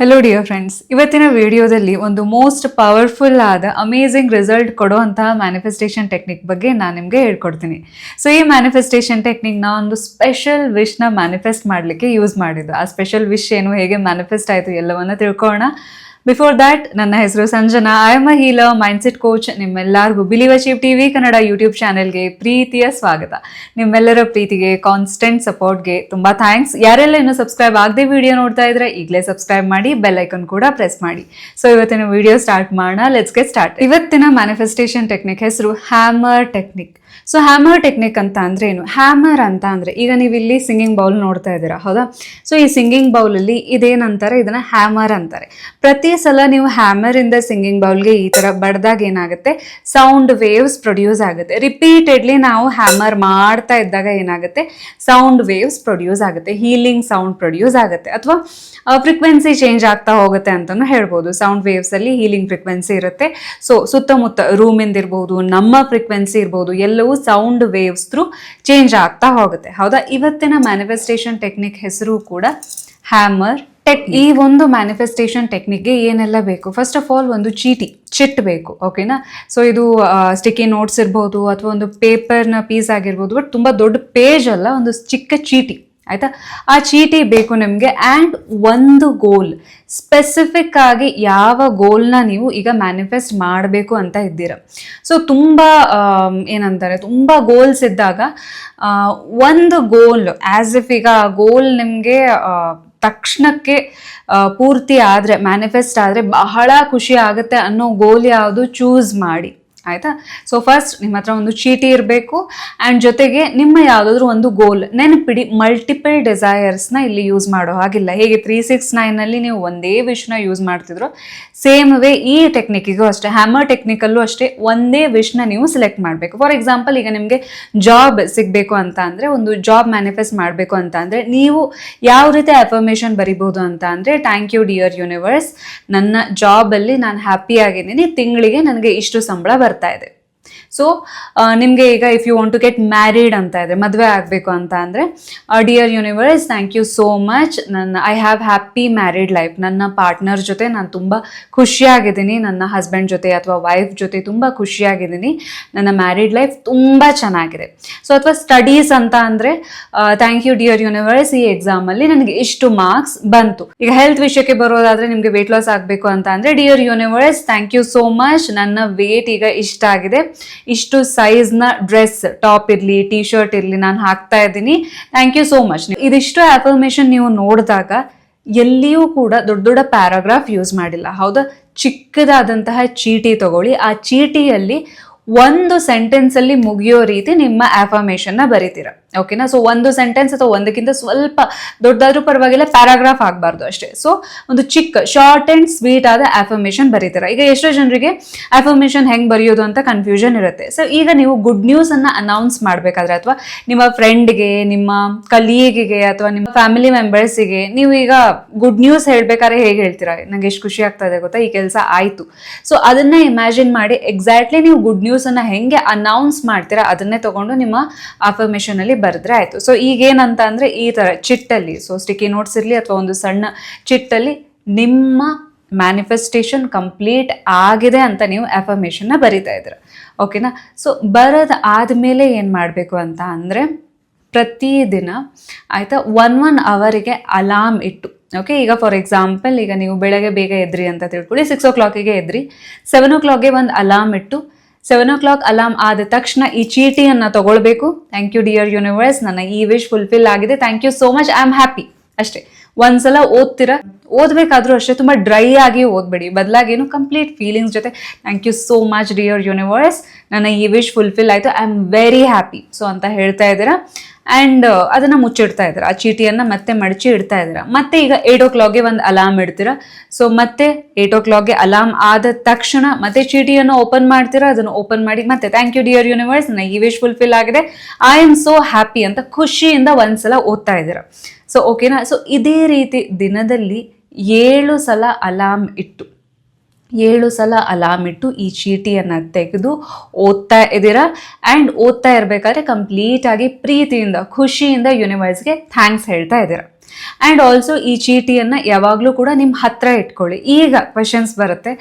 Hello dear friends, ಇವತ್ತಿನ ವಿಡಿಯೋದಲ್ಲಿ ಒಂದು ಮೋಸ್ಟ್ ಪವರ್ಫುಲ್ ಆದ ಅಮೇಝಿಂಗ್ ರಿಸಲ್ಟ್ ಕೊಡುವಂತಹ ಮ್ಯಾನಿಫೆಸ್ಟೇಷನ್ ಟೆಕ್ನಿಕ್ ಬಗ್ಗೆ ನಾನು ನಿಮಗೆ ಹೇಳ್ಕೊಡ್ತೀನಿ. ಸೊ ಈ ಮ್ಯಾನಿಫೆಸ್ಟೇಷನ್ ಟೆಕ್ನಿಕ್ನ ಒಂದು ಸ್ಪೆಷಲ್ ವಿಶ್ನ ಮ್ಯಾನಿಫೆಸ್ಟ್ ಮಾಡಲಿಕ್ಕೆ ಯೂಸ್ ಮಾಡಿದ್ದು. ಆ ಸ್ಪೆಷಲ್ ವಿಶ್ ಏನು, ಹೇಗೆ ಮ್ಯಾನಿಫೆಸ್ಟ್ ಆಯಿತು ಎಲ್ಲವನ್ನ ತಿಳ್ಕೊಳ್ಳೋಣ. ಬಿಫೋರ್ ದ್ಯಾಟ್, ನನ್ನ ಹೆಸರು Sanjana. I am a healer, mindset coach. ನಿಮ್ಮೆಲ್ಲರಿಗೂ believe achieve TV Kannada YouTube ಚಾನೆಲ್ಗೆ ಪ್ರೀತಿಯ ಸ್ವಾಗತ. ನಿಮ್ಮೆಲ್ಲರ ಪ್ರೀತಿಗೆ, ಕಾನ್ಸ್ಟೆಂಟ್ ಸಪೋರ್ಟ್ಗೆ ತುಂಬ ಥ್ಯಾಂಕ್ಸ್. ಯಾರೆಲ್ಲ ಇನ್ನೂ ಸಬ್ಸ್ಕ್ರೈಬ್ ಆಗದೆ ವಿಡಿಯೋ ನೋಡ್ತಾ ಇದ್ರೆ ಈಗಲೇ ಸಬ್ಸ್ಕ್ರೈಬ್ ಮಾಡಿ, ಬೆಲ್ ಐಕನ್ ಕೂಡ ಪ್ರೆಸ್ ಮಾಡಿ. ಸೊ ಇವತ್ತಿನ ವಿಡಿಯೋ ಸ್ಟಾರ್ಟ್ ಮಾಡೋಣ. Let's get start. ಇವತ್ತಿನ ಮ್ಯಾನಿಫೆಸ್ಟೇಷನ್ ಟೆಕ್ನಿಕ್ ಹೆಸರು hammer technique. So hammer technique ಅಂತ ಅಂದ್ರೆ ಏನು? ಹ್ಯಾಮರ್ ಅಂತ ಅಂದ್ರೆ, ಈಗ ನೀವು ಇಲ್ಲಿ ಸಿಂಗಿಂಗ್ ಬೌಲ್ ನೋಡ್ತಾ ಇದ್ದೀರಾ, ಹೌದಾ? ಸೊ ಈ ಸಿಂಗಿಂಗ್ ಬೌಲಲ್ಲಿ ಇದೇನಂತಾರೆ, ಇದನ್ನ ಹ್ಯಾಮರ್ ಅಂತಾರೆ. ಪ್ರತಿ ಸಲ ನೀವು ಹ್ಯಾಮರ್ ಇಂದ ಸಿಂಗಿಂಗ್ ಬೌಲ್ಗೆ ಈ ತರ ಬಡ್ದಾಗ ಏನಾಗುತ್ತೆ, ಸೌಂಡ್ ವೇವ್ಸ್ ಪ್ರೊಡ್ಯೂಸ್ ಆಗುತ್ತೆ. ರಿಪೀಟೆಡ್ಲಿ ನಾವು ಹ್ಯಾಮರ್ ಮಾಡ್ತಾ ಇದ್ದಾಗ ಏನಾಗುತ್ತೆ, ಸೌಂಡ್ ವೇವ್ಸ್ ಪ್ರೊಡ್ಯೂಸ್ ಆಗುತ್ತೆ, ಹೀಲಿಂಗ್ ಸೌಂಡ್ ಪ್ರೊಡ್ಯೂಸ್ ಆಗುತ್ತೆ, ಅಥವಾ ಫ್ರೀಕ್ವೆನ್ಸಿ ಚೇಂಜ್ ಆಗ್ತಾ ಹೋಗುತ್ತೆ ಅಂತಾನು ಹೇಳ್ಬೋದು. ಸೌಂಡ್ ವೇವ್ಸ್ ಅಲ್ಲಿ ಹೀಲಿಂಗ್ ಫ್ರೀಕ್ವೆನ್ಸಿ ಇರುತ್ತೆ. ಸೊ ಸುತ್ತಮುತ್ತ ರೂಮಿಂದ ಇರ್ಬೋದು, ನಮ್ಮ ಫ್ರೀಕ್ವೆನ್ಸಿ ಇರ್ಬೋದು, ಎಲ್ಲವೂ ಸೌಂಡ್ ವೇವ್ಸ್ ಥ್ರೂ ಚೇಂಜ್ ಆಗ್ತಾ ಹೋಗುತ್ತೆ, ಹೌದಾ? ಇವತ್ತಿನ ಮ್ಯಾನಿಫೆಸ್ಟೇಷನ್ ಟೆಕ್ನಿಕ್ ಹೆಸರು ಕೂಡ ಹ್ಯಾಮರ್ ಟೆಕ್. ಈ ಒಂದು ಮ್ಯಾನಿಫೆಸ್ಟೇಷನ್ ಟೆಕ್ನಿಕ್ಗೆ ಏನೆಲ್ಲ ಬೇಕು? ಫಸ್ಟ್ ಆಫ್ ಆಲ್ ಒಂದು ಚಿಟ್ ಬೇಕು, ಓಕೆನಾ? ಸೊ ಇದು ಸ್ಟಿಕ್ಕಿ ನೋಟ್ಸ್ ಇರ್ಬೋದು, ಅಥವಾ ಒಂದು ಪೇಪರ್ನ ಪೀಸ್ ಆಗಿರ್ಬೋದು, ಬಟ್ ತುಂಬ ದೊಡ್ಡ ಪೇಜ್ ಅಲ್ಲ, ಒಂದು ಚಿಕ್ಕ ಚೀಟಿ, ಆಯ್ತಾ? ಆ ಚೀಟಿ ಬೇಕು ನಿಮಗೆ. ಆ್ಯಂಡ್ ಒಂದು ಗೋಲ್, ಸ್ಪೆಸಿಫಿಕ್ ಆಗಿ ಯಾವ ಗೋಲ್ನ ನೀವು ಈಗ ಮ್ಯಾನಿಫೆಸ್ಟ್ ಮಾಡಬೇಕು ಅಂತ ಇದ್ದೀರ. ಸೊ ತುಂಬ ಏನಂತಾರೆ, ತುಂಬ ಗೋಲ್ಸ್ ಇದ್ದಾಗ ಒಂದು ಗೋಲ್ ಆ್ಯಸ್ ಇಫ್ ಈಗ ಆ ಗೋಲ್ ನಿಮಗೆ ತಕ್ಷಣಕ್ಕೆ ಪೂರ್ತಿ ಆದರೆ, ಮ್ಯಾನಿಫೆಸ್ಟ್ ಆದರೆ ಬಹಳ ಖುಷಿ ಆಗುತ್ತೆ ಅನ್ನೋ ಗೋಲ್ ಯಾವುದು ಚೂಸ್ ಮಾಡಿ, ಆಯ್ತಾ? ಸೊ ಫಸ್ಟ್ ನಿಮ್ಮ ಹತ್ರ ಒಂದು ಚೀಟಿ ಇರಬೇಕು. ಆ್ಯಂಡ್ ಜೊತೆಗೆ ನಿಮ್ಮ ಯಾವುದಾದ್ರೂ ಒಂದು ಗೋಲ್ ನೆನಪಿಡಿ. ಮಲ್ಟಿಪಲ್ ಡಿಸೈರ್ಸ್ನ ಇಲ್ಲಿ ಯೂಸ್ ಮಾಡೋ ಹಾಗಿಲ್ಲ. ಹೇಗೆ 369 ನೀವು ಒಂದೇ ವಿಶ್ನ ಯೂಸ್ ಮಾಡ್ತಿದ್ರು, ಸೇಮ್ ವೇ ಈ ಟೆಕ್ನಿಕ್ಕಿಗೂ ಅಷ್ಟೇ, ಹ್ಯಾಮರ್ ಟೆಕ್ನಿಕಲ್ಲೂ ಅಷ್ಟೇ, ಒಂದೇ ವಿಶ್ನ ನೀವು ಸೆಲೆಕ್ಟ್ ಮಾಡಬೇಕು. ಫಾರ್ ಎಕ್ಸಾಂಪಲ್, ಈಗ ನಿಮಗೆ ಜಾಬ್ ಸಿಗಬೇಕು ಅಂತ ಅಂದರೆ, ಒಂದು ಜಾಬ್ ಮ್ಯಾನಿಫೆಸ್ಟ್ ಮಾಡಬೇಕು ಅಂತ ಅಂದರೆ, ನೀವು ಯಾವ ರೀತಿ ಅಫರ್ಮೇಷನ್ ಬರಿಬೋದು ಅಂತ ಅಂದರೆ, ಥ್ಯಾಂಕ್ ಯು ಡಿಯರ್ ಯೂನಿವರ್ಸ್, ನನ್ನ ಜಾಬಲ್ಲಿ ನಾನು ಹ್ಯಾಪಿ ಆಗಿದ್ದೀನಿ, ತಿಂಗಳಿಗೆ ನನಗೆ ಇಷ್ಟು ಸಂಬಳ ಬರ್ತಾ ಇದೆ. ಸೊ ನಿಮಗೆ ಈಗ if you want to get married ಅಂತ ಇದೆ, ಮದುವೆ ಆಗಬೇಕು ಅಂತ ಅಂದರೆ, dear universe, thank you so much, I have happy married life. ನನ್ನ ಪಾರ್ಟ್ನರ್ ಜೊತೆ ನಾನು ತುಂಬ ಖುಷಿಯಾಗಿದ್ದೀನಿ, ನನ್ನ ಹಸ್ಬೆಂಡ್ ಜೊತೆ ಅಥವಾ ವೈಫ್ ಜೊತೆ ತುಂಬ ಖುಷಿಯಾಗಿದ್ದೀನಿ, ನನ್ನ ಮ್ಯಾರಿಡ್ ಲೈಫ್ ತುಂಬ ಚೆನ್ನಾಗಿದೆ. ಸೊ ಅಥವಾ ಸ್ಟಡೀಸ್ ಅಂತ ಅಂದರೆ, ಥ್ಯಾಂಕ್ ಯು ಡಿಯರ್ ಯೂನಿವರ್ಸ್, ಈ ಎಕ್ಸಾಮಲ್ಲಿ ನನಗೆ ಇಷ್ಟು ಮಾರ್ಕ್ಸ್ ಬಂತು. ಈಗ ಹೆಲ್ತ್ ವಿಷಯಕ್ಕೆ ಬರೋದಾದರೆ, ನಿಮಗೆ ವೆಯ್ಟ್ ಲಾಸ್ ಆಗಬೇಕು ಅಂತ ಅಂದರೆ, dear universe, thank you so much, ನನ್ನ ವೇಟ್ ಈಗ ಇಷ್ಟ ಆಗಿದೆ, ಇಷ್ಟು ಸೈಜ್ನ ಡ್ರೆಸ್, ಟಾಪ್ ಇರಲಿ, ಟಿ ಶರ್ಟ್ ಇರಲಿ, ನಾನು ಹಾಕ್ತಾ ಇದ್ದೀನಿ, ಥ್ಯಾಂಕ್ ಯು ಸೋ ಮಚ್. ಇದಿಷ್ಟು ಅಫರ್ಮೇಷನ್ ನೀವು ನೋಡಿದಾಗ ಎಲ್ಲಿಯೂ ಕೂಡ ದೊಡ್ಡ ದೊಡ್ಡ ಪ್ಯಾರಾಗ್ರಾಫ್ ಯೂಸ್ ಮಾಡಿಲ್ಲ, ಹೌದಾ? ಚಿಕ್ಕದಾದಂತಹ ಚೀಟಿ ತಗೊಳ್ಳಿ. ಆ ಚೀಟಿಯಲ್ಲಿ ಒಂದು ಸೆಂಟೆನ್ಸ್ ಅಲ್ಲಿ ಮುಗಿಯೋ ರೀತಿ ನಿಮ್ಮ ಅಫರ್ಮೇಷನ್ನ ಬರೀತೀರಾ, ಓಕೆನಾ? ಸೊ ಒಂದು ಸೆಂಟೆನ್ಸ್ ಅಥವಾ ಒಂದಕ್ಕಿಂತ ಸ್ವಲ್ಪ ದೊಡ್ಡದಾದ್ರೂ ಪರವಾಗಿಲ್ಲ, ಪ್ಯಾರಾಗ್ರಾಫ್ ಆಗಬಾರ್ದು ಅಷ್ಟೇ. ಸೊ ಒಂದು ಚಿಕ್ಕ ಶಾರ್ಟ್ ಅಂಡ್ ಸ್ವೀಟ್ ಆದ ಅಫರ್ಮೇಷನ್ ಬರೀತೀರಾ. ಈಗ ಎಷ್ಟೋ ಜನರಿಗೆ ಅಫರ್ಮೇಷನ್ ಹೆಂಗೆ ಬರೆಯೋದು ಅಂತ ಕನ್ಫ್ಯೂಷನ್ ಇರುತ್ತೆ. ಸೊ ಈಗ ನೀವು ಗುಡ್ ನ್ಯೂಸ್ ಅನ್ನ ಅನೌನ್ಸ್ ಮಾಡಬೇಕಾದ್ರೆ, ಅಥವಾ ನಿಮ್ಮ ಫ್ರೆಂಡ್ಗೆ, ನಿಮ್ಮ ಕಲೀಗಿಗೆ, ಅಥವಾ ನಿಮ್ಮ ಫ್ಯಾಮಿಲಿ ಮೆಂಬರ್ಸಿಗೆ ನೀವು ಈಗ ಗುಡ್ ನ್ಯೂಸ್ ಹೇಳ್ಬೇಕಾದ್ರೆ ಹೇಗೆ ಹೇಳ್ತೀರಾ? ನಂಗೆ ಎಷ್ಟು ಖುಷಿ ಆಗ್ತಾ ಇದೆ ಗೊತ್ತಾ, ಈ ಕೆಲಸ ಆಯ್ತು. ಸೊ ಅದನ್ನ ಇಮ್ಯಾಜಿನ್ ಮಾಡಿ ಎಕ್ಸಾಕ್ಟ್ಲಿ ನೀವು ಗುಡ್ ನ್ಯೂಸ್ ಅನ್ನ ಹೆಂಗೆ ಅನೌನ್ಸ್ ಮಾಡ್ತೀರಾ ಅದನ್ನೇ ತಗೊಂಡು ನಿಮ್ಮ ಅಫರ್ಮೇಷನ್ ಅಲ್ಲಿ ಬರೆದ್ರೆ ಆಯ್ತು. ಸೊ ಈಗೇನಂತ ಅಂದ್ರೆ, ಈ ತರ ಚಿಟ್ಟಲ್ಲಿ, ಸೊ ಸ್ಟಿಕ್ಕಿ ನೋಟ್ಸ್ ಇರಲಿ ಅಥವಾ ಒಂದು ಸಣ್ಣ ಚಿಟ್ಟಲ್ಲಿ ನಿಮ್ಮ ಮ್ಯಾನಿಫೆಸ್ಟೇಷನ್ ಕಂಪ್ಲೀಟ್ ಆಗಿದೆ ಅಂತ ನೀವು ಅಫರ್ಮೇಷನ್ನ ಬರಿತಾ ಇದ್ದೀರ, ಓಕೆನಾ? ಸೊ ಬರೋದು ಆದಮೇಲೆ ಏನು ಮಾಡಬೇಕು ಅಂತ ಅಂದರೆ, ಪ್ರತಿದಿನ ಆಯಿತಾ, 1 ಅವರಿಗೆ ಅಲಾರ್ಮ್ ಇಟ್ಟು, ಓಕೆ? ಈಗ ಫಾರ್ ಎಕ್ಸಾಂಪಲ್, ಈಗ ನೀವು ಬೆಳಗ್ಗೆ ಬೇಗ ಎದ್ರಿ ಅಂತ ತಿಳ್ಕೊಳ್ಳಿ, 6 o'clock ಎದ್ರಿ, 7 o'clock ಒಂದು ಅಲಾರ್ಮ್ ಇಟ್ಟು, 7 o'clock ಅಲಾರ್ಮ್ ಆದ ತಕ್ಷಣ ಈ ಚೀಟಿಯನ್ನು ತಗೊಳ್ಬೇಕು. ಥ್ಯಾಂಕ್ ಯು ಡಿಯರ್ ಯೂನಿವರ್ಸ್, ನನ್ನ ಈ ವಿಶ್ ಫುಲ್ಫಿಲ್ ಆಗಿದೆ, thank you so much, I am happy, ಅಷ್ಟೇ. ಒಂದ್ಸಲ ಓದ್ತೀರಾ, ಓದಬೇಕಾದ್ರೂ ಅಷ್ಟೇ ತುಂಬ ಡ್ರೈ ಆಗಿ ಓದ್ಬೇಡಿ, ಬದಲಾಗೇನು ಕಂಪ್ಲೀಟ್ ಫೀಲಿಂಗ್ಸ್ ಜೊತೆ, thank you so much dear universe, ನನ್ನ ಈ ವಿಶ್ ಫುಲ್ಫಿಲ್ ಆಯಿತು, I am very happy, so ಅಂತ ಹೇಳ್ತಾ ಇದ್ದೀರಾ. ಆ್ಯಂಡ್ ಅದನ್ನು ಮುಚ್ಚಿಡ್ತಾ ಇದ್ದೀರಾ, ಆ ಚೀಟಿಯನ್ನು ಮತ್ತೆ ಮಡಚಿ ಇಡ್ತಾ ಇದ್ದೀರಾ. ಮತ್ತೆ ಈಗ 8 o'clock ಒಂದು ಅಲಾರ್ಮ್ ಇಡ್ತೀರಾ. ಸೊ ಮತ್ತೆ 8 o'clock ಅಲಾರ್ಮ್ ಆದ ತಕ್ಷಣ ಮತ್ತೆ ಚೀಟಿಯನ್ನು ಓಪನ್ ಮಾಡ್ತೀರಾ. ಅದನ್ನು ಓಪನ್ ಮಾಡಿ ಮತ್ತೆ ಥ್ಯಾಂಕ್ ಯು ಡಿಯರ್ ಯೂನಿವರ್ಸ್, ನನ್ನ ಈ ವಿಶ್ ಫುಲ್ಫಿಲ್ ಆಗಿದೆ, ಐ ಆಮ್ ಸೋ ಹ್ಯಾಪಿ ಅಂತ ಖುಷಿಯಿಂದ ಒಂದ್ಸಲ ಓದ್ತಾ ಇದ್ದೀರಾ. ಸೊ ಓಕೆನಾ? ಸೊ ಇದೇ ರೀತಿ ದಿನದಲ್ಲಿ 7 ಸಲ ಅಲಾರ್ಮ್ ಇಟ್ಟು, 7 ಸಲ ಅಲಾರ್ಮ್ ಇಟ್ಟು ಈ ಚೀಟಿಯನ್ನು ತೆಗೆದು ಓದ್ತಾ ಇದ್ದೀರಾ. ಆ್ಯಂಡ್ ಓದ್ತಾ ಇರಬೇಕಾದ್ರೆ ಕಂಪ್ಲೀಟ್ ಆಗಿ ಪ್ರೀತಿಯಿಂದ, ಖುಷಿಯಿಂದ ಯೂನಿವರ್ಸ್ಗೆ ಥ್ಯಾಂಕ್ಸ್ ಹೇಳ್ತಾ ಇದ್ದೀರಾ. ಆ್ಯಂಡ್ ಆಲ್ಸೋ ಈ ಚೀಟಿಯನ್ನು ಯಾವಾಗಲೂ ಕೂಡ ನಿಮ್ಮ ಹತ್ರ ಇಟ್ಕೊಳ್ಳಿ. ಈಗ ಕ್ವೆಶನ್ಸ್ ಬರುತ್ತೆ,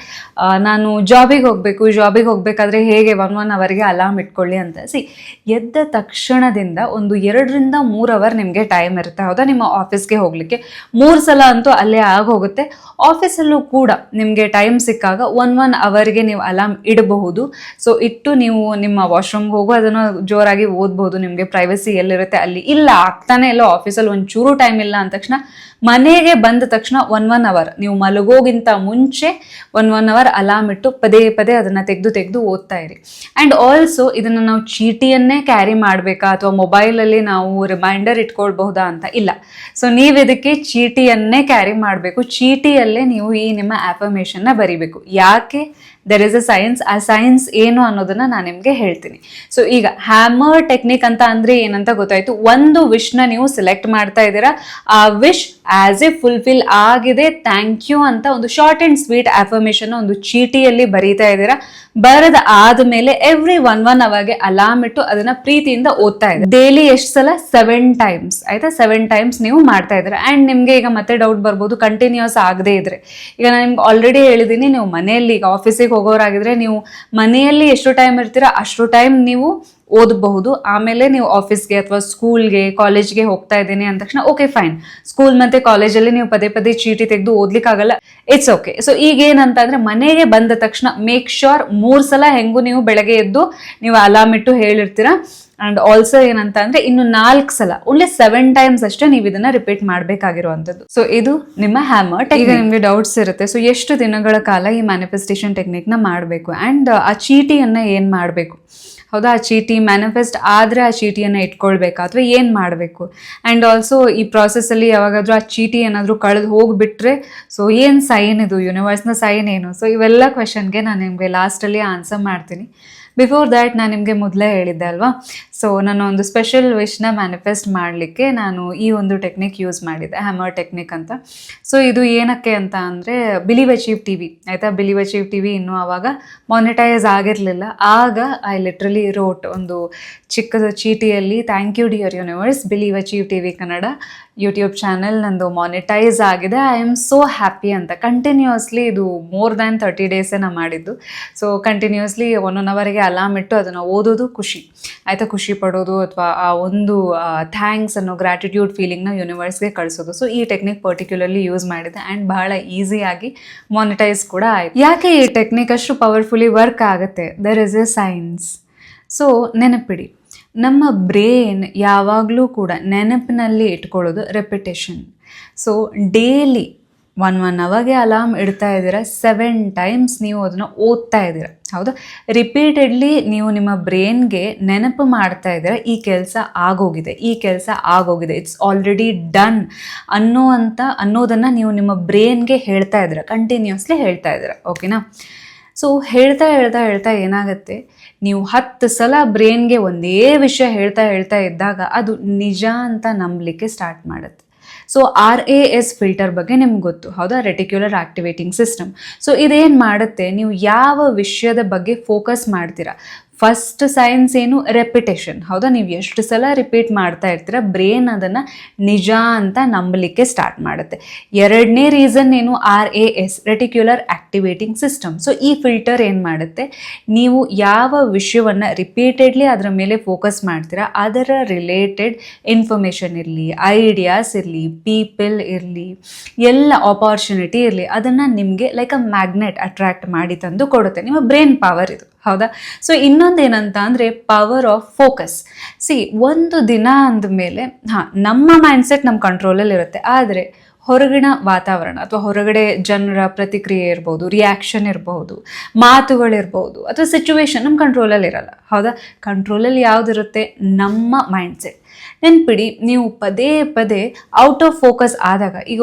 ನಾನು ಜಾಬಿಗೆ ಹೋಗಬೇಕಾದ್ರೆ ಹೇಗೆ 1 ಅವರ್ಗೆ ಅಲಾರ್ಮ್ ಇಟ್ಕೊಳ್ಳಿ ಅಂತ. ಎದ್ದ ತಕ್ಷಣದಿಂದ ಒಂದು 2 ರಿಂದ 3 ಅವರ್ ನಿಮಗೆ ಟೈಮ್ ಇರುತ್ತೆ, ಹೌದಾ? ನಿಮ್ಮ ಆಫೀಸ್ಗೆ ಹೋಗಲಿಕ್ಕೆ 3 ಸಲ ಅಂತೂ ಅಲ್ಲೇ ಆಗೋಗುತ್ತೆ. ಆಫೀಸಲ್ಲೂ ಕೂಡ ನಿಮಗೆ ಟೈಮ್ ಸಿಕ್ಕಾಗ 1 ಅವರ್ಗೆ ನೀವು ಅಲಾರ್ಮ್ ಇಡಬಹುದು. ಸೊ ಇಟ್ಟು ನೀವು ನಿಮ್ಮ ವಾಶ್ರೂಮ್ಗೆ ಹೋಗೋ ಅದನ್ನು ಜೋರಾಗಿ ಓದ್ಬೋದು. ನಿಮಗೆ ಪ್ರೈವಸಿ ಎಲ್ಲಿರುತ್ತೆ ಅಲ್ಲಿ. ಇಲ್ಲ ಆಗ್ತಾನೆ ಇಲ್ಲ ಆಫೀಸಲ್ಲಿ ಒಂಚೂರು ಟೈಮ್ ಇಲ್ಲ ಅಂದ ತಕ್ಷಣ ಮನೆಗೆ ಬಂದ ತಕ್ಷಣ 1 ಅವರ್ ನೀವು ಮಲಗೋಗಿಂತ ಮುಂಚೆ 1 ಅವರ್ ಅಲಾರ್ಮ್ ಇಟ್ಟು ಪದೇ ಪದೇ ಅದನ್ನು ತೆಗೆದು ಓದ್ತಾ ಇರಿ. ಆ್ಯಂಡ್ ಆಲ್ಸೋ ಇದನ್ನು ನಾವು ಚೀಟಿಯನ್ನೇ ಕ್ಯಾರಿ ಮಾಡಬೇಕಾ ಅಥವಾ ಮೊಬೈಲಲ್ಲಿ ನಾವು ರಿಮೈಂಡರ್ ಇಟ್ಕೊಳ್ಬಹುದಾ ಅಂತ ಇಲ್ಲ. ಸೊ ನೀವು ಇದಕ್ಕೆ ಚೀಟಿಯನ್ನೇ ಕ್ಯಾರಿ ಮಾಡಬೇಕು. ಚೀಟಿಯಲ್ಲೇ ನೀವು ಈ ನಿಮ್ಮ ಆಫರ್ಮೇಷನ್ನ ಬರಿಬೇಕು. ಯಾಕೆ? There is a science. ಆ ಸೈನ್ಸ್ ಏನು ಅನ್ನೋದನ್ನ ನಾನು ನಿಮಗೆ ಹೇಳ್ತೀನಿ. ಸೊ ಈಗ ಹ್ಯಾಮರ್ ಟೆಕ್ನಿಕ್ ಅಂತ ಅಂದ್ರೆ ಏನಂತ ಗೊತ್ತಾಯ್ತು. ಒಂದು ವಿಶ್ನ ನೀವು ಸೆಲೆಕ್ಟ್ ಮಾಡ್ತಾ ಇದ್ದೀರಾ, ಆ ವಿಶ್ ಆಸ್ ಎ ಫುಲ್ಫಿಲ್ ಆಗಿದೆ, ಥ್ಯಾಂಕ್ ಯು ಅಂತ ಒಂದು ಶಾರ್ಟ್ ಅಂಡ್ ಸ್ವೀಟ್ ಅಫರ್ಮೇಷನ್ ಒಂದು ಚೀಟಿಯಲ್ಲಿ ಬರೀತಾ ಇದ್ದೀರಾ. ಬರದ ಆದ್ಮೇಲೆ ಎವ್ರಿ 1 ಅವರ್ಗೆ ಅಲಾರ್ಮ್ ಇಟ್ಟು ಅದನ್ನ ಪ್ರೀತಿಯಿಂದ ಓದ್ತಾ ಇದ್ದೀರಾ. ಡೈಲಿ ಎಷ್ಟು ಸಲ? 7 ಟೈಮ್ಸ್. ಆಯ್ತಾ? 7 ಟೈಮ್ಸ್ ನೀವು ಮಾಡ್ತಾ ಇದ್ದೀರಾ. ಅಂಡ್ ನಿಮ್ಗೆ ಈಗ ಮತ್ತೆ ಡೌಟ್ ಬರ್ಬೋದು, ಕಂಟಿನ್ಯೂಸ್ ಆಗದೆ ಇದ್ರೆ. ಈಗ ನಾನು ನಿಮ್ಗೆ ಆಲ್ರೆಡಿ ಹೇಳಿದ್ದೀನಿ, ನೀವು ಮನೆಯಲ್ಲಿ ಈಗ ಆಫೀಸಿಗೆ ಹೋಗೋರಾಗಿದ್ರೆ ನೀವು ಮನೆಯಲ್ಲಿ ಎಷ್ಟು ಟೈಮ್ ಇರ್ತೀರಾ ಅಷ್ಟು ಟೈಮ್ ನೀವು ಓದಬಹುದು. ಆಮೇಲೆ ನೀವು ಆಫೀಸ್ಗೆ ಅಥವಾ ಸ್ಕೂಲ್ಗೆ ಕಾಲೇಜ್ಗೆ ಹೋಗ್ತಾ ಇದ್ದೀನಿ ಅಂದ ತಕ್ಷಣ ಓಕೆ ಫೈನ್, ಸ್ಕೂಲ್ ಮತ್ತೆ ಕಾಲೇಜಲ್ಲಿ ನೀವು ಪದೇ ಪದೇ ಚೀಟಿ ತೆಗೆದು ಓದ್ಲಿಕ್ಕಾಗಲ್ಲ, ಇಟ್ಸ್ ಓಕೆ. ಸೊ ಈಗ ಏನಂತ ಅಂದ್ರೆ ಮನೆಗೆ ಬಂದ ತಕ್ಷಣ ಮೇಕ್ ಶ್ಯೂರ್ 3 ಸಲ ಹೆಂಗೂ ನೀವು ಬೆಳಗ್ಗೆ ಎದ್ದು ನೀವು ಅಲಾರ್ಮ್ ಇಟ್ಟು ಹೇಳಿರ್ತೀರಾ. ಅಂಡ್ ಆಲ್ಸೋ ಏನಂತ ಅಂದ್ರೆ ಇನ್ನು 4 ಸಲ ಓನ್ಲಿ 7 ಟೈಮ್ಸ್ ಅಷ್ಟೇ ನೀವು ಇದನ್ನ ರಿಪೀಟ್ ಮಾಡಬೇಕಾಗಿರುವಂಥದ್ದು. ಸೊ ಇದು ನಿಮ್ಮ ಹ್ಯಾಮರ್. ಈಗ ನಿಮಗೆ ಡೌಟ್ಸ್ ಇರುತ್ತೆ, ಸೊ ಎಷ್ಟು ದಿನಗಳ ಕಾಲ ಈ ಮ್ಯಾನಿಫೆಸ್ಟೇಷನ್ ಟೆಕ್ನಿಕ್ನ ಮಾಡಬೇಕು ಆ್ಯಂಡ್ ಆ ಚೀಟಿಯನ್ನು ಏನು ಮಾಡಬೇಕು, ಹೌದಾ? ಆ ಚೀಟಿ ಮ್ಯಾನಿಫೆಸ್ಟ್ ಆದರೆ ಆ ಚೀಟಿಯನ್ನು ಇಟ್ಕೊಳ್ಬೇಕಾ ಅಥವಾ ಏನು ಮಾಡಬೇಕು? ಆ್ಯಂಡ್ ಆಲ್ಸೋ ಈ ಪ್ರಾಸೆಸ್ಸಲ್ಲಿ ಯಾವಾಗಾದರೂ ಆ ಚೀಟಿ ಏನಾದರೂ ಕಳೆದು ಹೋಗಿಬಿಟ್ರೆ ಸೊ ಏನು ಸೈನ್ ಇದು, ಯೂನಿವರ್ಸ್ನ ಸೈನ್ ಏನು? ಸೊ ಇವೆಲ್ಲ ಕ್ವೆಶನ್ಗೆ ನಾನು ನಿಮಗೆ ಲಾಸ್ಟಲ್ಲಿ ಆನ್ಸರ್ ಮಾಡ್ತೀನಿ. ಬಿಫೋರ್ ದ್ಯಾಟ್ ನಾನು ನಿಮಗೆ ಮೊದಲೇ ಹೇಳಿದ್ದೆ ಅಲ್ವಾ, ಸೊ ನಾನು ಒಂದು ಸ್ಪೆಷಲ್ ವಿಶ್ನ ಮ್ಯಾನಿಫೆಸ್ಟ್ ಮಾಡಲಿಕ್ಕೆ ನಾನು ಈ ಒಂದು ಟೆಕ್ನಿಕ್ ಯೂಸ್ ಮಾಡಿದ್ದೆ, ಹ್ಯಾಮರ್ ಟೆಕ್ನಿಕ್ ಅಂತ. ಸೊ ಇದು ಏನಕ್ಕೆ ಅಂತ ಅಂದರೆ ಬಿಲೀವ್ ಅಚೀವ್ TV, ಆಯಿತಾ? ಬಿಲೀವ್ ಅಚೀವ್ TV ಇನ್ನೂ ಆವಾಗ ಮಾನಿಟೈಸ್ ಆಗಿರಲಿಲ್ಲ. ಆಗ ಐ ಲಿಟ್ರಲಿ ರೋಟ್ ಒಂದು ಚಿಕ್ಕದ ಚೀಟಿಯಲ್ಲಿ, thank you dear universe, believe achieve TV Kannada YouTube channel ನಂದು ಮಾನಿಟೈಸ್ ಆಗಿದೆ, ಐ ಆಮ್ ಸೋ ಹ್ಯಾಪಿ ಅಂತ. ಕಂಟಿನ್ಯೂಸ್ಲಿ ಇದು ಮೋರ್ ದ್ಯಾನ್ 30 ಡೇಸೇ ನಾನು ಮಾಡಿದ್ದು. ಸೊ ಕಂಟಿನ್ಯೂಸ್ಲಿ 1 ಅವರ್ಗೆ ಅಲಾರ್ಮ್ ಇಟ್ಟು ಅದನ್ನು ಓದೋದು ಖುಷಿ, ಆಯಿತಾ? ಖುಷಿ ಪಡೋದು ಅಥವಾ ಆ ಒಂದು ಥ್ಯಾಂಕ್ಸ್ ಅನ್ನೋ ಗ್ರ್ಯಾಟಿಟ್ಯೂಡ್ ಫೀಲಿಂಗ್ನ ಯೂನಿವರ್ಸ್ಗೆ ಕಳಿಸೋದು. ಸೊ ಈ ಟೆಕ್ನಿಕ್ ಪರ್ಟಿಕ್ಯುಲರ್ಲಿ ಯೂಸ್ ಮಾಡಿದೆ ಆ್ಯಂಡ್ ಬಹಳ ಈಸಿಯಾಗಿ ಮಾನಿಟೈಸ್ ಕೂಡ ಆಯಿತು. ಯಾಕೆ ಈ ಟೆಕ್ನಿಕ್ ಅಷ್ಟು ಪವರ್ಫುಲಿ ವರ್ಕ್ ಆಗುತ್ತೆ? There is A science. So ನೆನಪಿಡಿ, ನಮ್ಮ ಬ್ರೇನ್ ಯಾವಾಗಲೂ ಕೂಡ ನೆನಪಿನಲ್ಲಿ ಇಟ್ಕೊಳ್ಳೋದು ರೆಪಿಟೇಷನ್. ಸೊ ಡೈಲಿ 1 ಅವರ್ಗೆ ಅಲಾರ್ಮ್ ಇಡ್ತಾ ಇದ್ದೀರಾ, 7 ಟೈಮ್ಸ್ ನೀವು ಅದನ್ನು ಓದ್ತಾ ಇದ್ದೀರಾ, ಹೌದಾ? ರಿಪೀಟೆಡ್ಲಿ ನೀವು ನಿಮ್ಮ ಬ್ರೇನ್ಗೆ ನೆನಪು ಮಾಡ್ತಾ ಇದ್ದೀರಾ, ಈ ಕೆಲಸ ಆಗೋಗಿದೆ, ಇಟ್ಸ್ ಆಲ್ರೆಡಿ ಡನ್ ಅನ್ನೋದನ್ನು ನೀವು ನಿಮ್ಮ ಬ್ರೇನ್ಗೆ ಹೇಳ್ತಾ ಇದ್ದೀರಾ, ಕಂಟಿನ್ಯೂಸ್ಲಿ ಹೇಳ್ತಾ ಇದ್ದೀರಾ, ಓಕೆನಾ? ಸೊ ಹೇಳ್ತಾ ಏನಾಗುತ್ತೆ, ನೀವು 10 ಸಲ ಬ್ರೇನ್ಗೆ ಒಂದೇ ವಿಷಯ ಹೇಳ್ತಾ ಇದ್ದಾಗ ಅದು ನಿಜ ಅಂತ ನಂಬಲಿಕ್ಕೆ ಸ್ಟಾರ್ಟ್ ಮಾಡುತ್ತೆ. ಸೊ RAS ಫಿಲ್ಟರ್ ಬಗ್ಗೆ ನಿಮ್ಗೆ ಗೊತ್ತು, ಹೌದಾ? Reticular activating system. ಸೊ ಇದೇನು ಮಾಡುತ್ತೆ, ನೀವು ಯಾವ ವಿಷಯದ ಬಗ್ಗೆ ಫೋಕಸ್ ಮಾಡ್ತೀರಾ, ಫಸ್ಟ್ ಸೈನ್ಸ್ ಏನು? ರೆಪಿಟೇಷನ್, ಹೌದಾ? ನೀವು ಎಷ್ಟು ಸಲ ರಿಪೀಟ್ ಮಾಡ್ತಾ ಇರ್ತೀರ ಬ್ರೇನ್ ಅದನ್ನು ನಿಜ ಅಂತ ನಂಬಲಿಕ್ಕೆ ಸ್ಟಾರ್ಟ್ ಮಾಡುತ್ತೆ. 2ನೇ ರೀಸನ್ ಏನು? RAS reticular activating system. So ಈ ಫಿಲ್ಟರ್ ಏನು ಮಾಡುತ್ತೆ, ನೀವು ಯಾವ ವಿಷಯವನ್ನು ರಿಪೀಟೆಡ್ಲಿ ಅದರ ಮೇಲೆ ಫೋಕಸ್ ಮಾಡ್ತೀರಾ ಅದರ ರಿಲೇಟೆಡ್ ಇನ್ಫಾರ್ಮೇಷನ್ ಇರಲಿ, ಐಡಿಯಾಸ್ ಇರಲಿ, ಪೀಪಲ್ ಇರಲಿ, ಎಲ್ಲ ಆಪರ್ಚುನಿಟಿ ಇರಲಿ, ಅದನ್ನು ನಿಮಗೆ ಲೈಕ್ ಅ ಮ್ಯಾಗ್ನೆಟ್ ಅಟ್ರಾಕ್ಟ್ ಮಾಡಿ ತಂದು ಕೊಡುತ್ತೆ. ನಿಮ್ಮ ಬ್ರೇನ್ ಪವರ್ ಇದು, ಹೌದಾ? ಸೊ ಇನ್ನೊಂದೇನಂತ ಅಂದರೆ ಪವರ್ ಆಫ್ ಫೋಕಸ್. ಒಂದು ದಿನ ಅಂದಮೇಲೆ ನಮ್ಮ ಮೈಂಡ್ಸೆಟ್ ನಮ್ಮ ಕಂಟ್ರೋಲಲ್ಲಿ ಇರುತ್ತೆ, ಆದರೆ ಹೊರಗಿನ ವಾತಾವರಣ ಅಥವಾ ಹೊರಗಡೆ ಜನರ ಪ್ರತಿಕ್ರಿಯೆ ಇರ್ಬೋದು, ರಿಯಾಕ್ಷನ್ ಇರಬಹುದು, ಮಾತುಗಳಿರ್ಬೋದು ಅಥವಾ ಸಿಚುವೇಶನ್ ನಮ್ಮ ಕಂಟ್ರೋಲಲ್ಲಿ ಇರಲ್ಲ, ಹೌದಾ? ಕಂಟ್ರೋಲಲ್ಲಿ ಯಾವುದಿರುತ್ತೆ? ನಮ್ಮ ಮೈಂಡ್ಸೆಟ್. ನೆನ್ಪಿಡಿ, ನೀವು ಪದೇ ಪದೇ ಔಟ್ ಆಫ್ ಫೋಕಸ್ ಆದಾಗ, ಈಗ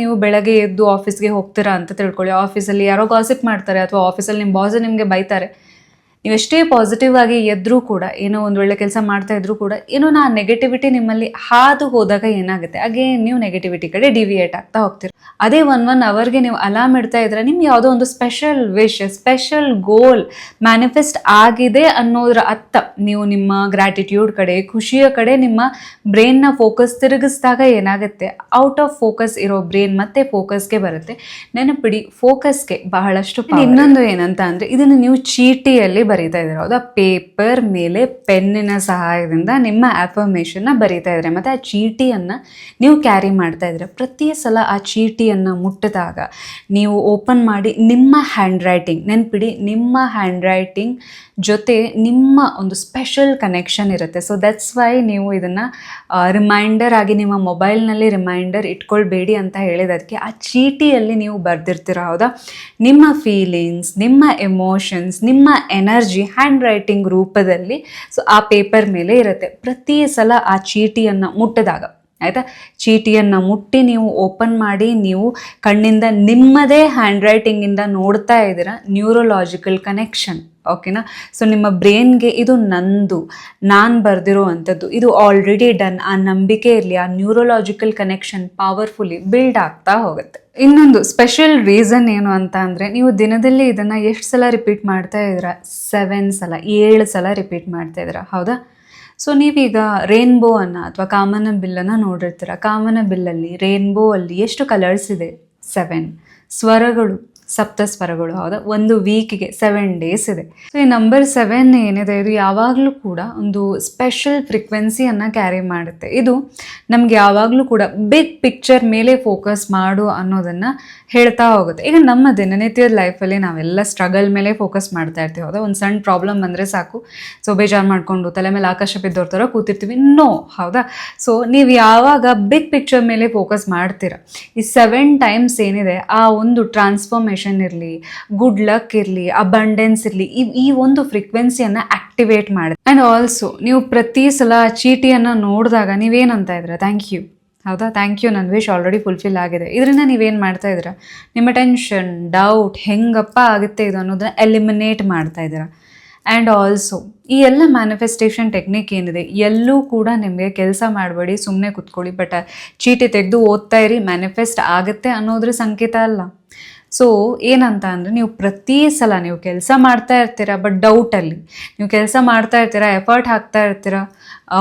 ನೀವು ಬೆಳಗ್ಗೆ ಎದ್ದು ಆಫೀಸ್ಗೆ ಹೋಗ್ತೀರಾ ಅಂತ ತಿಳ್ಕೊಳ್ಳಿ, ಆಫೀಸಲ್ಲಿ ಯಾರೋ ಗಾಸಿಪ್ ಮಾಡ್ತಾರೆ ಅಥವಾ ಆಫೀಸಲ್ಲಿ ನಿಮ್ಮ ಬಾಸ್ ನಿಮಗೆ ಬೈತಾರೆ, ನೀವೆಷ್ಟೇ ಪಾಸಿಟಿವ್ ಆಗಿ ಎದ್ರೂ ಕೂಡ, ಏನೋ ಒಂದು ಒಳ್ಳೆ ಕೆಲಸ ಮಾಡ್ತಾ ಇದ್ರೂ ಕೂಡ, ಏನೋ ನಾ ನೆಗೆಟಿವಿಟಿ ನಿಮ್ಮಲ್ಲಿ ಹಾದು ಹೋದಾಗ ಏನಾಗುತ್ತೆ, ಹಾಗೆ ನೀವು ನೆಗೆಟಿವಿಟಿ ಕಡೆ ಡಿವಿಯೇಟ್ ಆಗ್ತಾ ಹೋಗ್ತೀರಿ. ಅದೇ 1 ಅವರ್ಗೆ ನೀವು ಅಲಾರ್ಮ್ ಇಡ್ತಾ ಇದ್ರೆ ನಿಮ್ಗೆ ಯಾವುದೋ ಒಂದು ಸ್ಪೆಷಲ್ ವಿಶ್, ಸ್ಪೆಷಲ್ ಗೋಲ್ ಮ್ಯಾನಿಫೆಸ್ಟ್ ಆಗಿದೆ ಅನ್ನೋದ್ರ ಅರ್ಥ. ನೀವು ನಿಮ್ಮ ಗ್ರ್ಯಾಟಿಟ್ಯೂಡ್ ಕಡೆ, ಖುಷಿಯ ಕಡೆ ನಿಮ್ಮ ಬ್ರೈನ್ನ ಫೋಕಸ್ ತಿರುಗಿಸಿದಾಗ ಏನಾಗುತ್ತೆ, ಔಟ್ ಆಫ್ ಫೋಕಸ್ ಇರೋ ಬ್ರೈನ್ ಮತ್ತೆ ಫೋಕಸ್ಗೆ ಬರುತ್ತೆ. ನೆನಪಿಡಿ, ಫೋಕಸ್ಗೆ ಬಹಳಷ್ಟು power. ಇನ್ನೊಂದು ಏನಂತ ಅಂದರೆ, ಇದನ್ನು ನೀವು ಚೀಟಿಯಲ್ಲಿ ಬರೀತಾ ಇದ್ದೀರ, ಹೌದಾ? ಪೇಪರ್ ಮೇಲೆ ಪೆನ್ನಿನ ಸಹಾಯದಿಂದ ನಿಮ್ಮ ಅಫರ್ಮೇಷನ್ನ ಬರೀತಾ ಇದ್ರೆ, ಮತ್ತು ಆ ಚೀಟಿಯನ್ನು ನೀವು ಕ್ಯಾರಿ ಮಾಡ್ತಾ ಇದ್ರೆ, ಪ್ರತಿ ಸಲ ಆ ಚೀಟಿಯನ್ನು ಮುಟ್ಟಿದಾಗ ನೀವು ಓಪನ್ ಮಾಡಿ ನಿಮ್ಮ ಹ್ಯಾಂಡ್ ರೈಟಿಂಗ್, ನೆನ್ಪಿಡಿ, ನಿಮ್ಮ ಹ್ಯಾಂಡ್ ರೈಟಿಂಗ್ ಜೊತೆ ನಿಮ್ಮ ಒಂದು ಸ್ಪೆಷಲ್ ಕನೆಕ್ಷನ್ ಇರುತ್ತೆ. ಸೊ ದಟ್ಸ್ ವೈ ನೀವು ಇದನ್ನು ರಿಮೈಂಡರ್ ಆಗಿ ನಿಮ್ಮ ಮೊಬೈಲ್ನಲ್ಲಿ ರಿಮೈಂಡರ್ ಇಟ್ಕೊಳ್ಬೇಡಿ ಅಂತ ಹೇಳಿದಕ್ಕೆ, ಆ ಚೀಟಿಯಲ್ಲಿ ನೀವು ಬರೆದಿರ್ತೀರ, ಹೌದಾ? ನಿಮ್ಮ ಫೀಲಿಂಗ್ಸ್, ನಿಮ್ಮ ಎಮೋಷನ್ಸ್, ನಿಮ್ಮ ಎನರ್ಜಿ ಹ್ಯಾಂಡ್ ರೈಟಿಂಗ್ ರೂಪದಲ್ಲಿ ಸೊ ಆ ಪೇಪರ್ ಮೇಲೆ ಇರುತ್ತೆ. ಪ್ರತಿ ಸಲ ಆ ಚೀಟಿಯನ್ನು ಮುಟ್ಟಿದಾಗ, ಆಯಿತಾ, ಚೀಟಿಯನ್ನು ಮುಟ್ಟಿ ನೀವು ಓಪನ್ ಮಾಡಿ ನೀವು ಕಣ್ಣಿಂದ ನಿಮ್ಮದೇ ಹ್ಯಾಂಡ್ ರೈಟಿಂಗಿಂದ ನೋಡ್ತಾ ಇದ್ದೀರಾ, ನ್ಯೂರೋಲಾಜಿಕಲ್ ಕನೆಕ್ಷನ್, ಓಕೆನಾ? ಸೊ ನಿಮ್ಮ ಬ್ರೈನ್ಗೆ ಇದು ನಂದು, ನಾನು ಬರೆದಿರೋ ಅಂಥದ್ದು, ಇದು ಆಲ್ರೆಡಿ ಡನ್, ಆ ನಂಬಿಕೆ ಇರಲಿ, ಆ ನ್ಯೂರೋಲಾಜಿಕಲ್ ಕನೆಕ್ಷನ್ ಪವರ್ಫುಲಿ ಬಿಲ್ಡ್ ಆಗ್ತಾ ಹೋಗುತ್ತೆ. ಇನ್ನೊಂದು ಸ್ಪೆಷಲ್ ರೀಸನ್ ಏನು ಅಂತ ಅಂದರೆ, ನೀವು ದಿನದಲ್ಲಿ ಇದನ್ನು ಎಷ್ಟು ಸಲ ರಿಪೀಟ್ ಮಾಡ್ತಾ ಇದ್ದೀರಾ? 7 ಸಲ ರಿಪೀಟ್ ಮಾಡ್ತಾ ಇದ್ದೀರಾ, ಹೌದಾ? ಸೊ ನೀವೀಗ ರೇನ್ಬೋ ಅನ್ನು ಅಥವಾ ಕಾಮನ ಬಿಲ್ಲನ್ನು ನೋಡಿರ್ತೀರ. ಕಾಮನ ಬಿಲ್ಲಲ್ಲಿ, ರೇನ್ಬೋ ಅಲ್ಲಿ ಎಷ್ಟು ಕಲರ್ಸ್ ಇದೆ? 7 ಸ್ವರಗಳು, 7 ಸ್ವರಗಳು, ಹೌದಾ? ಒಂದು ವೀಕಿಗೆ 7 ಡೇಸ್ ಇದೆ. ಸೊ ಈ ನಂಬರ್ 7 ಏನಿದೆ, ಇದು ಯಾವಾಗಲೂ ಕೂಡ ಒಂದು ಸ್ಪೆಷಲ್ ಫ್ರೀಕ್ವೆನ್ಸಿಯನ್ನು ಕ್ಯಾರಿ ಮಾಡುತ್ತೆ. ಇದು ನಮ್ಗೆ ಯಾವಾಗಲೂ ಕೂಡ ಬಿಗ್ ಪಿಕ್ಚರ್ ಮೇಲೆ ಫೋಕಸ್ ಮಾಡು ಅನ್ನೋದನ್ನು ಹೇಳ್ತಾ ಹೋಗುತ್ತೆ. ಈಗ ನಮ್ಮ ದಿನನಿತ್ಯದ ಲೈಫಲ್ಲಿ ನಾವೆಲ್ಲ ಸ್ಟ್ರಗಲ್ ಮೇಲೆ ಫೋಕಸ್ ಮಾಡ್ತಾ ಇರ್ತೀವಿ, ಹೌದಾ? ಒಂದು ಸಣ್ಣ ಪ್ರಾಬ್ಲಮ್ ಬಂದರೆ ಸಾಕು, ಸೊ ಬೇಜಾರು ಮಾಡಿಕೊಂಡು ತಲೆ ಮೇಲೆ ಆಕಾಶ ಬಿದ್ದೋರ್ ಥರ ಕೂತಿರ್ತೀವಿ, ನೋ, ಹೌದಾ? ಸೊ ನೀವು ಯಾವಾಗ ಬಿಗ್ ಪಿಕ್ಚರ್ ಮೇಲೆ ಫೋಕಸ್ ಮಾಡ್ತೀರ, ಈ 7 ಟೈಮ್ಸ್ ಏನಿದೆ, ಆ ಒಂದು ಟ್ರಾನ್ಸ್ಫಾರ್ಮೇಷನ್ ಇರಲಿ, ಗುಡ್ ಲಕ್ ಇರಲಿ, ಅಬಂಡೆನ್ಸ್ ಇರಲಿ, ಈ ಒಂದು ಫ್ರೀಕ್ವೆನ್ಸಿಯನ್ನು ಆಕ್ಟಿವೇಟ್ ಮಾಡುತ್ತೆ. ಆ್ಯಂಡ್ ಆಲ್ಸೋ ನೀವು ಪ್ರತಿ ಸಲ ಚೀಟಿಯನ್ನು ನೋಡಿದಾಗ ನೀವೇನಂತ ಇದ್ದೀರಾ? ಥ್ಯಾಂಕ್ ಯು, ಹೌದಾ? ಥ್ಯಾಂಕ್ ಯು, ನನ್ನ ವಿಶ್ ಆಲ್ರೆಡಿ ಫುಲ್ಫಿಲ್ ಆಗಿದೆ. ಇದರಿಂದ ನೀವೇನು ಮಾಡ್ತಾ ಇದ್ದೀರಾ? ನಿಮ್ಮ ಟೆನ್ಷನ್, ಡೌಟ್, ಹೆಂಗಪ್ಪ ಆಗುತ್ತೆ ಇದು ಅನ್ನೋದನ್ನ ಎಲಿಮಿನೇಟ್ ಮಾಡ್ತಾ ಇದ್ದೀರಾ. ಆ್ಯಂಡ್ ಆಲ್ಸೋ ಈ ಎಲ್ಲ ಮ್ಯಾನಿಫೆಸ್ಟೇಷನ್ ಟೆಕ್ನಿಕ್ ಏನಿದೆ, ಎಲ್ಲೂ ಕೂಡ ನಿಮಗೆ ಕೆಲಸ ಮಾಡಬೇಡಿ, ಸುಮ್ಮನೆ ಕುತ್ಕೊಳ್ಳಿ, ಬಟ್ ಚೀಟಿ ತೆಗೆದು ಓದ್ತಾ ಇರಿ, ಮ್ಯಾನಿಫೆಸ್ಟ್ ಆಗುತ್ತೆ ಅನ್ನೋದ್ರ ಸಂಕೇತ ಅಲ್ಲ. ಸೊ ಏನಂತ ಅಂದರೆ, ನೀವು ಪ್ರತಿ ಸಲ ನೀವು ಕೆಲಸ ಮಾಡ್ತಾ ಇರ್ತೀರ, ಬಟ್ ಡೌಟಲ್ಲಿ ನೀವು ಕೆಲಸ ಮಾಡ್ತಾ ಇರ್ತೀರ, ಎಫರ್ಟ್ ಹಾಕ್ತಾ ಇರ್ತೀರ,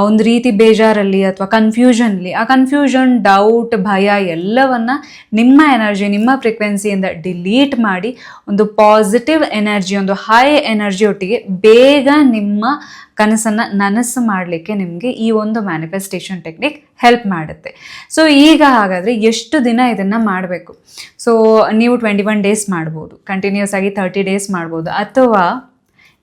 ಒಂದು ರೀತಿ ಬೇಜಾರಲ್ಲಿ ಅಥವಾ ಕನ್ಫ್ಯೂಷನ್ಲಿ, ಆ ಕನ್ಫ್ಯೂಷನ್, ಡೌಟ್, ಭಯ ಎಲ್ಲವನ್ನ ನಿಮ್ಮ ಎನರ್ಜಿ, ನಿಮ್ಮ ಫ್ರೀಕ್ವೆನ್ಸಿಯಿಂದ ಡಿಲೀಟ್ ಮಾಡಿ ಒಂದು ಪಾಸಿಟಿವ್ ಎನರ್ಜಿ, ಒಂದು ಹೈ ಎನರ್ಜಿ ಒಟ್ಟಿಗೆ ಬೇಗ ನಿಮ್ಮ ಕನಸನ್ನು ನನಸು ಮಾಡಲಿಕ್ಕೆ ನಿಮಗೆ ಈ ಒಂದು ಮ್ಯಾನಿಫೆಸ್ಟೇಷನ್ ಟೆಕ್ನಿಕ್ ಹೆಲ್ಪ್ ಮಾಡುತ್ತೆ. ಸೊ ಈಗ ಹಾಗಾದರೆ ಎಷ್ಟು ದಿನ ಇದನ್ನು ಮಾಡಬೇಕು? ಸೊ ನೀವು 21 ಡೇಸ್ ಮಾಡ್ಬೋದು, ಕಂಟಿನ್ಯೂಸ್ ಆಗಿ 30 ಡೇಸ್ ಮಾಡ್ಬೋದು, ಅಥವಾ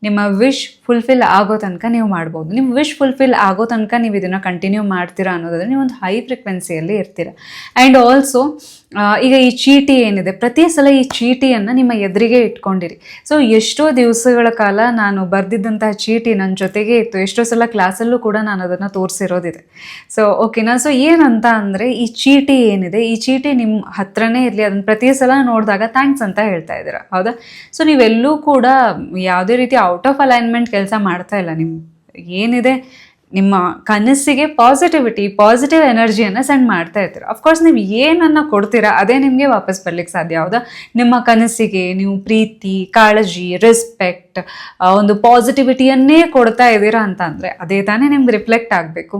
ನಿಮ್ಮ ವಿಶ್ ಫುಲ್ಫಿಲ್ ಆಗೋ ತನಕ ನೀವು ಮಾಡ್ಬೋದು. ನಿಮ್ಮ ವಿಶ್ ಫುಲ್ಫಿಲ್ ಆಗೋ ತನಕ ನೀವು ಇದನ್ನು ಕಂಟಿನ್ಯೂ ಮಾಡ್ತೀರಾ ಅನ್ನೋದಾದರೆ ನೀವು ಒಂದು ಹೈ ಫ್ರೀಕ್ವೆನ್ಸಿಯಲ್ಲಿ ಇರ್ತೀರ. ಆ್ಯಂಡ್ ಆಲ್ಸೋ ಈಗ ಈ ಚೀಟಿ ಏನಿದೆ, ಪ್ರತಿ ಸಲ ಈ ಚೀಟಿಯನ್ನು ನಿಮ್ಮ ಎದುರಿಗೆ ಇಟ್ಕೊಂಡಿರಿ. ಸೊ ಎಷ್ಟೋ ದಿವಸಗಳ ಕಾಲ ನಾನು ಬರೆದಿದ್ದಂತಹ ಚೀಟಿ ನನ್ನ ಜೊತೆಗೆ ಇತ್ತು, ಎಷ್ಟೋ ಸಲ ಕ್ಲಾಸಲ್ಲೂ ಕೂಡ ನಾನು ಅದನ್ನು ತೋರಿಸಿರೋದಿದೆ. ಸೊ ಓಕೆನಾ? ಸೊ ಏನಂತ ಅಂದರೆ, ಈ ಚೀಟಿ ಏನಿದೆ, ಈ ಚೀಟಿ ನಿಮ್ಮ ಹತ್ರನೇ ಇರಲಿ, ಅದನ್ನು ಪ್ರತಿ ಸಲ ನೋಡಿದಾಗ ಥ್ಯಾಂಕ್ಸ್ ಅಂತ ಹೇಳ್ತಾ ಇದ್ದೀರಾ, ಹೌದಾ? ಸೊ ನೀವೆಲ್ಲೂ ಕೂಡ ಯಾವುದೇ ರೀತಿ ಔಟ್ ಆಫ್ ಅಲೈನ್ಮೆಂಟ್ ಕೆಲಸ ಮಾಡ್ತಾ ಇಲ್ಲ. ನಿಮ್ಮ ಏನಿದೆ, ನಿಮ್ಮ ಕನಸಿಗೆ ಪಾಸಿಟಿವ್ ಎನರ್ಜಿಯನ್ನು ಸೆಂಡ್ ಮಾಡ್ತಾ ಇರ್ತೀರ. ಅಫ್ಕೋರ್ಸ್ ನೀವು ಏನನ್ನು ಕೊಡ್ತೀರಾ ಅದೇ ನಿಮಗೆ ವಾಪಸ್ ಬರ್ಲಿಕ್ಕೆ ಸಾಧ್ಯ, ಹೌದಾ? ನಿಮ್ಮ ಕನಸಿಗೆ ನೀವು ಪ್ರೀತಿ, ಕಾಳಜಿ, ರೆಸ್ಪೆಕ್ಟ್, ಒಂದು ಪಾಸಿಟಿವಿಟಿಯನ್ನೇ ಕೊಡ್ತಾ ಇದ್ದೀರಾ ಅಂತ ಅಂದರೆ ಅದೇ ತಾನೇ ನಿಮ್ಗೆ ರಿಫ್ಲೆಕ್ಟ್ ಆಗಬೇಕು.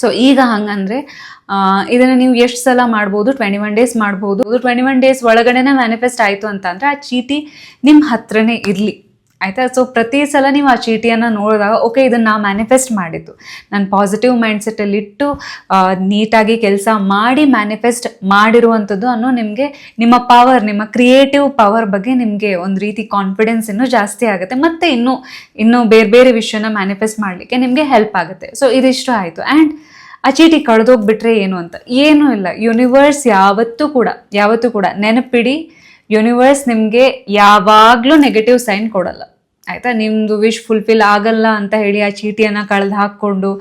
ಸೊ ಈಗ ಹಂಗಂದರೆ ಇದನ್ನು ನೀವು ಎಷ್ಟು ಸಲ ಮಾಡ್ಬೋದು? 21 ಡೇಸ್ ಮಾಡ್ಬೋದು. 21 ಡೇಸ್ ಒಳಗಡೆನೇ ಮ್ಯಾನಿಫೆಸ್ಟ್ ಆಯಿತು ಅಂತ ಅಂದರೆ ಆ ಚೀಟಿ ನಿಮ್ಮ ಹತ್ರನೇ ಇರಲಿ, ಆಯಿತಾ? ಸೊ ಪ್ರತಿ ಸಲ ನೀವು ಆ ಚೀಟಿಯನ್ನು ನೋಡಿದಾಗ, ಓಕೆ, ಇದನ್ನು ನಾ ಮ್ಯಾನಿಫೆಸ್ಟ್ ಮಾಡಿದ್ದು, ನಾನು ಪಾಸಿಟಿವ್ ಮೈಂಡ್ಸೆಟ್ಟಲ್ಲಿಟ್ಟು ನೀಟಾಗಿ ಕೆಲಸ ಮಾಡಿ ಮ್ಯಾನಿಫೆಸ್ಟ್ ಮಾಡಿರುವಂಥದ್ದು ಅನ್ನೋ ನಿಮಗೆ ನಿಮ್ಮ ಪವರ್, ನಿಮ್ಮ ಕ್ರಿಯೇಟಿವ್ ಪವರ್ ಬಗ್ಗೆ ನಿಮಗೆ ಒಂದು ರೀತಿ ಕಾನ್ಫಿಡೆನ್ಸ್ ಇನ್ನೂ ಜಾಸ್ತಿ ಆಗುತ್ತೆ, ಮತ್ತು ಇನ್ನೂ ಬೇರೆ ಬೇರೆ ವಿಷಯನ ಮ್ಯಾನಿಫೆಸ್ಟ್ ಮಾಡಲಿಕ್ಕೆ ನಿಮಗೆ ಹೆಲ್ಪ್ ಆಗುತ್ತೆ. ಸೊ ಇದಿಷ್ಟು ಆಯಿತು. ಆ್ಯಂಡ್ ಆ ಚೀಟಿ ಕಳೆದೋಗ್ಬಿಟ್ರೆ ಏನು ಅಂತ ಏನೂ ಇಲ್ಲ. ಯೂನಿವರ್ಸ್ ಯಾವತ್ತೂ ಕೂಡ ನೆನಪಿಡಿ, ಯೂನಿವರ್ಸ್ ನಿಮಗೆ ಯಾವಾಗಲೂ ನೆಗೆಟಿವ್ ಸೈನ್ ಕೊಡಲ್ಲ, ಆಯಿತಾ? ನಿಮ್ಮದು ವಿಶ್ ಫುಲ್ಫಿಲ್ ಆಗಲ್ಲ ಅಂತ ಹೇಳಿ ಆ ಚೀಟಿಯನ್ನು ಕಳೆದು ಹಾಕ್ಕೊಂಡು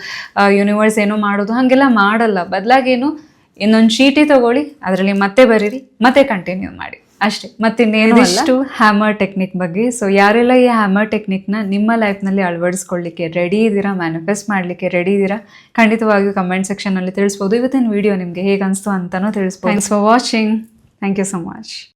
ಯೂನಿವರ್ಸ್ ಏನೋ ಮಾಡೋದು ಹಾಗೆಲ್ಲ ಮಾಡಲ್ಲ. ಬದಲಾಗೇನು, ಇನ್ನೊಂದು ಚೀಟಿ ತೊಗೊಳ್ಳಿ, ಅದರಲ್ಲಿ ಮತ್ತೆ ಬರೀರಿ, ಮತ್ತೆ ಕಂಟಿನ್ಯೂ ಮಾಡಿ. ಅಷ್ಟೇ, ಮತ್ತಿನ್ನೇನು ಇಷ್ಟು ಹ್ಯಾಮರ್ ಟೆಕ್ನಿಕ್ ಬಗ್ಗೆ. ಸೊ ಯಾರೆಲ್ಲ ಈ ಹ್ಯಾಮರ್ ಟೆಕ್ನಿಕ್ನ ನಿಮ್ಮ ಲೈಫ್ನಲ್ಲಿ ಅಳವಡಿಸ್ಕೊಳ್ಳಿಕ್ಕೆ ರೆಡಿ ಇದ್ದೀರಾ, ಮ್ಯಾನಿಫೆಸ್ಟ್ ಮಾಡಲಿಕ್ಕೆ ರೆಡಿ ಇದ್ದೀರಾ, ಖಂಡಿತವಾಗಿಯೂ ಕಮೆಂಟ್ ಸೆಕ್ಷನಲ್ಲಿ ತಿಳಿಸ್ಬೋದು. ಇವತ್ತಿನ ವಿಡಿಯೋ ನಿಮಗೆ ಹೇಗೆ ಅನಿಸ್ತು ಅಂತಲೂ ತಿಳಿಸ್ಬೋದು. Thanks for watching. Thank you so much.